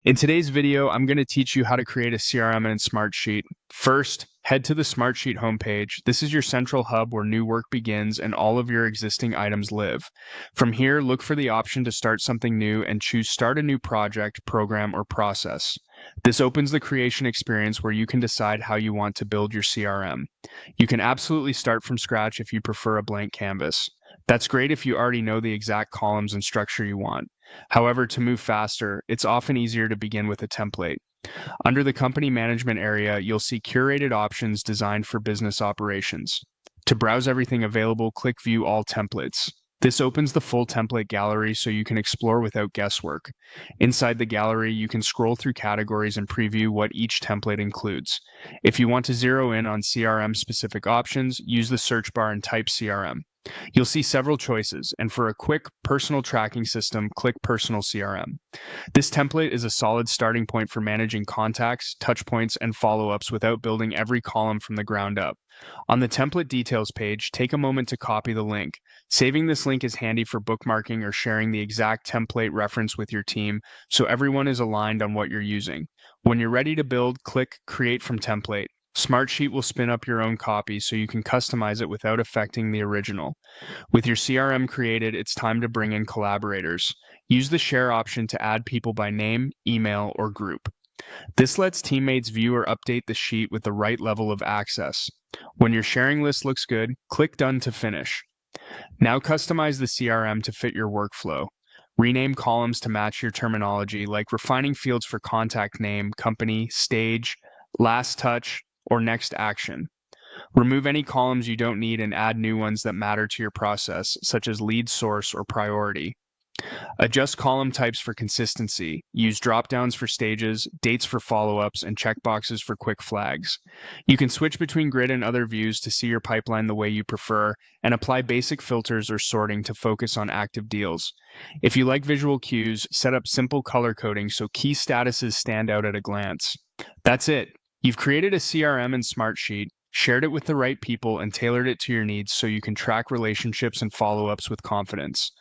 In today's video, I'm going to teach you how to create a CRM in Smartsheet. First, head to the Smartsheet homepage. This is your central hub where new work begins and all of your existing items live. From here, look for the option to start something new and choose Start a New Project, Program, or Process. This opens the creation experience where you can decide how you want to build your CRM. You can absolutely start from scratch if you prefer a blank canvas. That's great if you already know the exact columns and structure you want. However, to move faster, it's often easier to begin with a template. Under the company management area, you'll see curated options designed for business operations. To browse everything available, click View All Templates. This opens the full template gallery so you can explore without guesswork. Inside the gallery, you can scroll through categories and preview what each template includes. If you want to zero in on CRM-specific options, use the search bar and type CRM. You'll see several choices, and for a quick personal tracking system, click Personal CRM. This template is a solid starting point for managing contacts, touchpoints, and follow-ups without building every column from the ground up. On the template details page, take a moment to copy the link. Saving this link is handy for bookmarking or sharing the exact template reference with your team so everyone is aligned on what you're using. When you're ready to build, click Create from Template. Smartsheet will spin up your own copy so you can customize it without affecting the original. With your CRM created, it's time to bring in collaborators. Use the share option to add people by name, email, or group. This lets teammates view or update the sheet with the right level of access. When your sharing list looks good, click Done to finish. Now customize the CRM to fit your workflow. Rename columns to match your terminology, like refining fields for contact name, company, stage, last touch, or next action. Remove any columns you don't need and add new ones that matter to your process, such as lead source or priority. Adjust column types for consistency. Use drop-downs for stages, dates for follow-ups, and checkboxes for quick flags. You can switch between grid and other views to see your pipeline the way you prefer, and apply basic filters or sorting to focus on active deals. If you like visual cues, set up simple color coding so key statuses stand out at a glance. That's it. You've created a CRM in Smartsheet, shared it with the right people, and tailored it to your needs so you can track relationships and follow-ups with confidence.